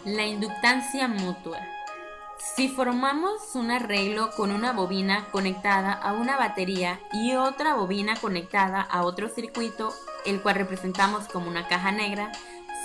La inductancia mutua. Si formamos un arreglo con una bobina conectada a una batería y otra bobina conectada a otro circuito, el cual representamos como una caja negra,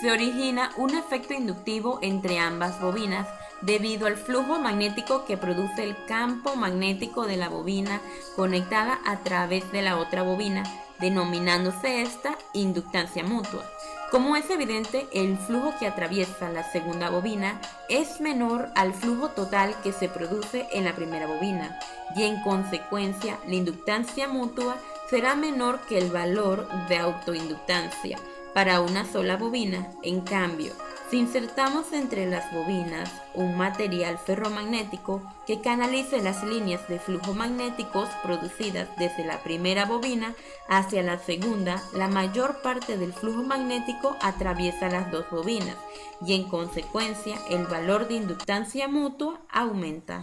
se origina un efecto inductivo entre ambas bobinas debido al flujo magnético que produce el campo magnético de la bobina conectada a través de la otra bobina, denominándose esta inductancia mutua. Como es evidente, el flujo que atraviesa la segunda bobina es menor al flujo total que se produce en la primera bobina y en consecuencia la inductancia mutua será menor que el valor de autoinductancia para una sola bobina. En cambio, si insertamos entre las bobinas un material ferromagnético que canalice las líneas de flujo magnéticos producidas desde la primera bobina hacia la segunda, la mayor parte del flujo magnético atraviesa las dos bobinas y en consecuencia el valor de inductancia mutua aumenta.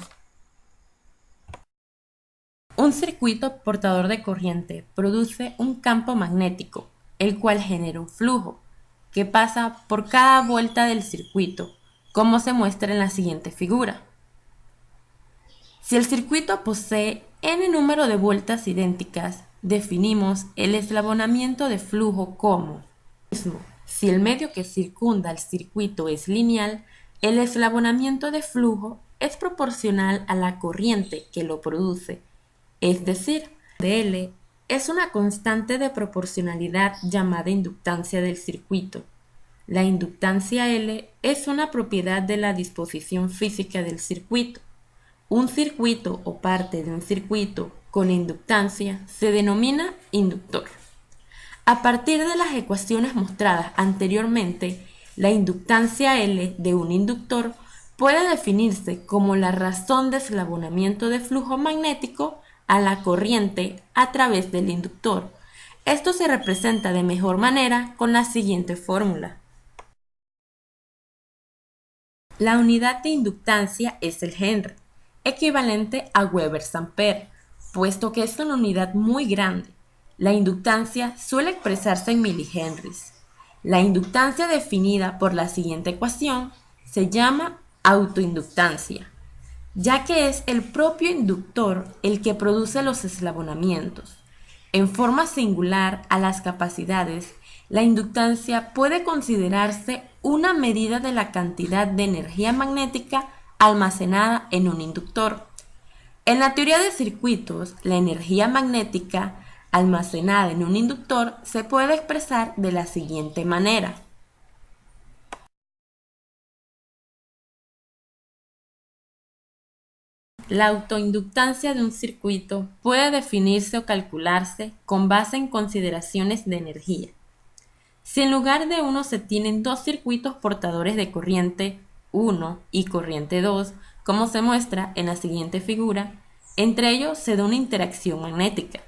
Un circuito portador de corriente produce un campo magnético, el cual genera un flujo que pasa por cada vuelta del circuito, como se muestra en la siguiente figura. Si el circuito posee n número de vueltas idénticas, definimos el eslabonamiento de flujo como si el medio que circunda el circuito es lineal, el eslabonamiento de flujo es proporcional a la corriente que lo produce, es decir, dL es una constante de proporcionalidad llamada inductancia del circuito. La inductancia L es una propiedad de la disposición física del circuito. Un circuito o parte de un circuito con inductancia se denomina inductor. A partir de las ecuaciones mostradas anteriormente, la inductancia L de un inductor puede definirse como la razón de eslabonamiento de flujo magnético a la corriente a través del inductor. Esto se representa de mejor manera con la siguiente fórmula. La unidad de inductancia es el Henry, equivalente a Weber-Ampere, puesto que es una unidad muy grande. La inductancia suele expresarse en milihenries. La inductancia definida por la siguiente ecuación se llama autoinductancia, ya que es el propio inductor el que produce los eslabonamientos. En forma singular a las capacidades, la inductancia puede considerarse una medida de la cantidad de energía magnética almacenada en un inductor. En la teoría de circuitos, la energía magnética almacenada en un inductor se puede expresar de la siguiente manera. La autoinductancia de un circuito puede definirse o calcularse con base en consideraciones de energía. Si en lugar de uno se tienen dos circuitos portadores de corriente 1 y corriente 2, como se muestra en la siguiente figura, entre ellos se da una interacción magnética.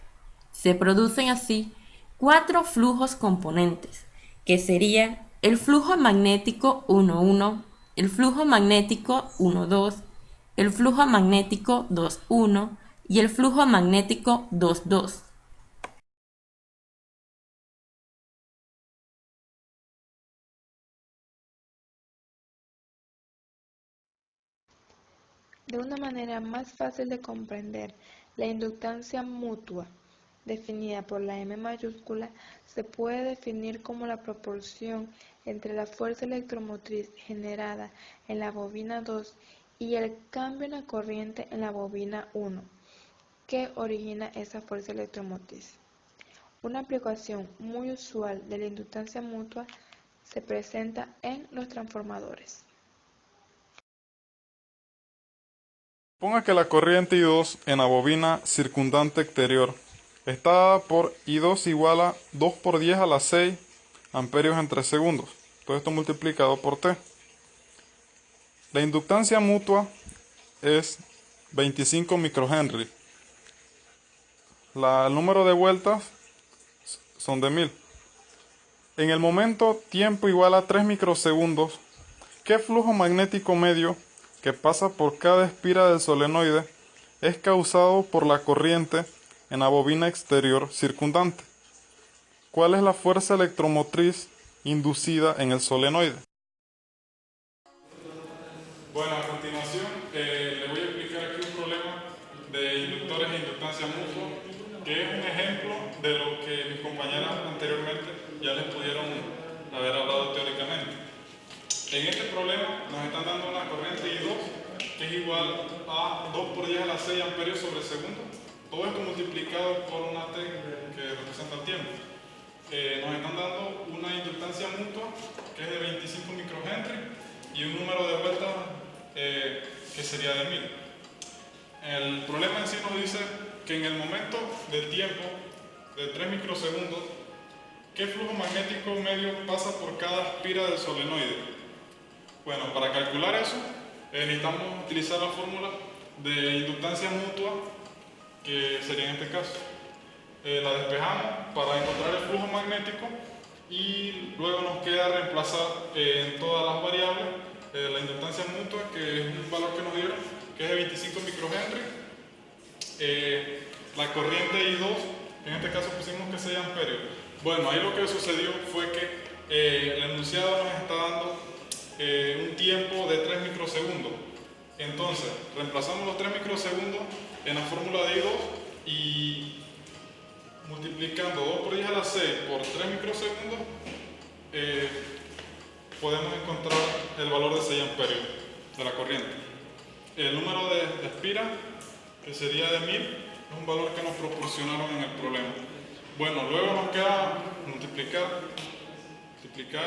Se producen así cuatro flujos componentes, que serían el flujo magnético 1,1, el flujo magnético 1,2, el flujo magnético 2,1 y el flujo magnético 2,2. De una manera más fácil de comprender, la inductancia mutua, definida por la M mayúscula, se puede definir como la proporción entre la fuerza electromotriz generada en la bobina 2 y el cambio en la corriente en la bobina 1, que origina esa fuerza electromotriz. Una aplicación muy usual de la inductancia mutua se presenta en los transformadores. Suponga que la corriente I2 en la bobina circundante exterior está dada por I2 igual a 2 por 10 a la 6 amperios en 3 segundos. Todo esto multiplicado por T. La inductancia mutua es 25 microhenry. El número de vueltas son de 1000. En el momento tiempo igual a 3 microsegundos, ¿qué flujo magnético medio que pasa por cada espira del solenoide es causado por la corriente en la bobina exterior circundante? ¿Cuál es la fuerza electromotriz inducida en el solenoide? Bueno, a continuación le voy a explicar aquí un problema de inductores e inductancia mutua, que es un ejemplo de lo que mis compañeras anteriormente ya les pudieron haber hablado teóricamente. En este problema nos están dando una corriente I2 que es igual a 2 por 10 a la 6 amperios sobre segundo. Todo esto multiplicado por una T que representa el tiempo. Nos están dando una inductancia mutua que es de 25 microhenry y un número de vueltas que sería de 1000. El problema en sí nos dice que en el momento del tiempo de 3 microsegundos, ¿qué flujo magnético medio pasa por cada espira del solenoide? Bueno, para calcular eso necesitamos utilizar la fórmula de inductancia mutua, que sería en este caso. La despejamos para encontrar el flujo magnético y luego nos queda reemplazar en todas las variables la inductancia mutua, que es un valor que nos dieron, que es de 25 microhenry. La corriente I2, en este caso pusimos que 6 amperios. Bueno, ahí lo que sucedió fue que el enunciado nos está dando un tiempo de 3 microsegundos. Entonces, reemplazamos los 3 microsegundos en la fórmula de I2 y multiplicando 2 por 10 a la 6 por 3 microsegundos, podemos encontrar el valor de 6 amperios de la corriente. El número de espira, que sería de 1000, es un valor que nos proporcionaron en el problema. Bueno, luego nos queda multiplicar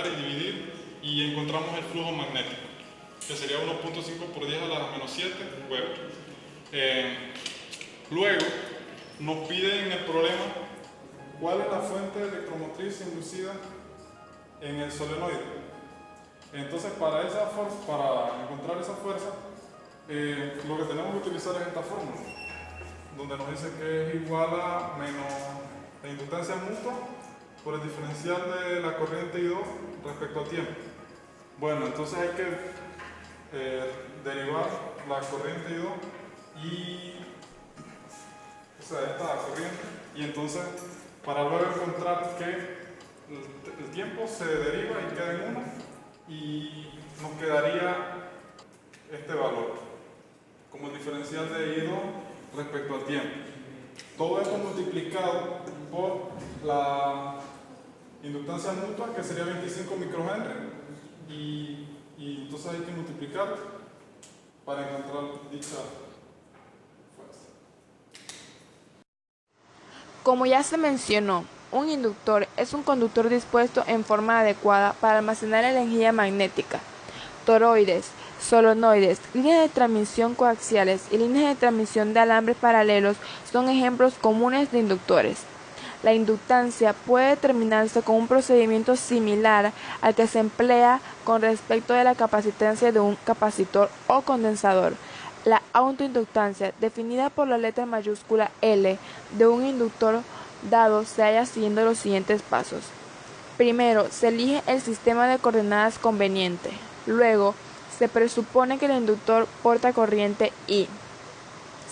y dividir y encontramos el flujo magnético, que sería 1.5 por 10 a la menos 7 huevos. Luego nos pide en el problema cuál es la fuente electromotriz inducida en el solenoide. Entonces, para encontrar esa fuerza, lo que tenemos que utilizar es esta fórmula, donde nos dice que es igual a menos la inductancia mutua por el diferencial de la corriente I2 respecto al tiempo. Bueno, entonces hay que derivar la corriente I2 y esta corriente, y entonces para luego encontrar que el tiempo se deriva y queda en 1 y nos quedaría este valor como el diferencial de I2 respecto al tiempo. Todo esto multiplicado por la inductancia mutua, que sería 25 microhenry, y entonces hay que multiplicar para encontrar dicha fuerza. Como ya se mencionó, un inductor es un conductor dispuesto en forma adecuada para almacenar energía magnética. Toroides, solenoides, líneas de transmisión coaxiales y líneas de transmisión de alambres paralelos son ejemplos comunes de inductores. La inductancia puede determinarse con un procedimiento similar al que se emplea con respecto de la capacitancia de un capacitor o condensador. La autoinductancia, definida por la letra mayúscula L de un inductor dado, se halla siguiendo los siguientes pasos. Primero, se elige el sistema de coordenadas conveniente. Luego, se presupone que el inductor porta corriente I.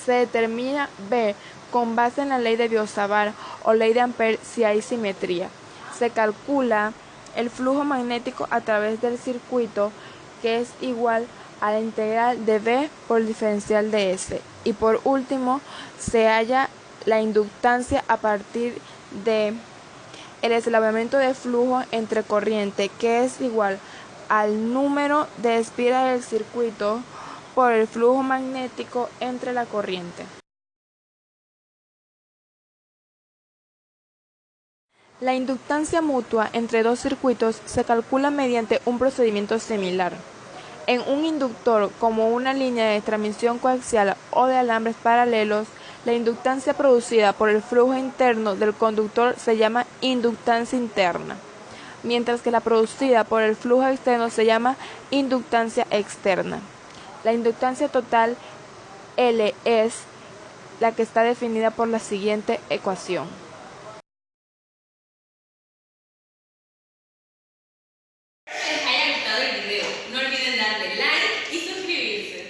Se determina B con base en la ley de Biot-Savart o ley de Ampère si hay simetría. Se calcula el flujo magnético a través del circuito, que es igual a la integral de B por el diferencial de S. Y por último, se halla la inductancia a partir de el eslabamiento de flujo entre corriente, que es igual al número de espiras del circuito por el flujo magnético entre la corriente. La inductancia mutua entre dos circuitos se calcula mediante un procedimiento similar. En un inductor, como una línea de transmisión coaxial o de alambres paralelos, la inductancia producida por el flujo interno del conductor se llama inductancia interna, mientras que la producida por el flujo externo se llama inductancia externa. La inductancia total L es la que está definida por la siguiente ecuación. Les haya gustado el video, no olviden darle like y suscribirse.